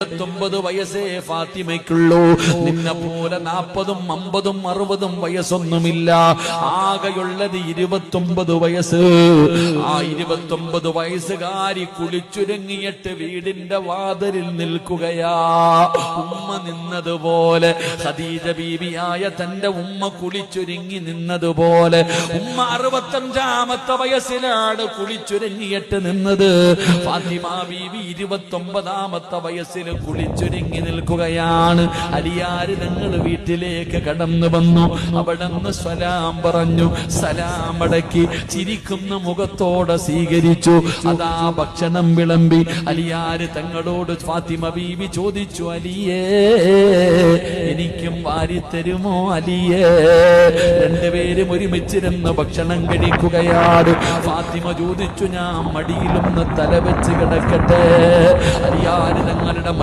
29 വയസ്സേ ഫാത്തിമയ്ക്കുള്ളൂ. നിന്നെ പോലെ 40, 50, 60 വയസ്സൊന്നുമില്ല. ആകെയുള്ളത് 29 വയസ്സ്. ആ 29 വയസ്സുകാരി കുളിച്ചുരുങ്ങിയിട്ട് വീടിന്റെ വാതിലിൽ നിൽക്കുകയാ. ഉമ്മ നിന്നതുപോലെ, ഖദീജ ബീവിയായ തന്റെ ഉമ്മ കുളിച്ചൊരുങ്ങി നിന്നതുപോലെ ഉമ്മ 65-ാമത്തെ വയസ്സിലാണ് കുളിച്ചൊരുങ്ങിയിട്ട് നിന്നത്. ഫാത്തിമ ബീവി 29-ാമത്തെ വയസ്സിൽ കുളിച്ചൊരുങ്ങി നിൽക്കുകയാണ്. അലിയാര് തങ്ങൾ വീട്ടിലേക്ക് കടന്നു വന്നു. അവിടെ നിന്ന് സലാം പറഞ്ഞു. സലാം അടക്കി ചിരിക്കുന്ന മുഖത്തോടെ സ്വീകരിച്ചു. അതാ ഭക്ഷണം വിളമ്പി. അലിയാര് തങ്ങളോട് ഫാത്തിമ ബീവി ചോദിച്ചു, അലിയേ എനിക്കും വാരിത്തരുമോ അലിയേ? രണ്ടുപേരും ഒരുമിച്ചിരുന്ന് ഭക്ഷണം കഴിക്കുകയാണ്. ഫാത്തിമ ചോദിച്ചു, ഞാൻ മടിയിലൊന്ന് തല വെച്ച് കിടക്കട്ടെ? അലിയാര് തങ്ങളുടെ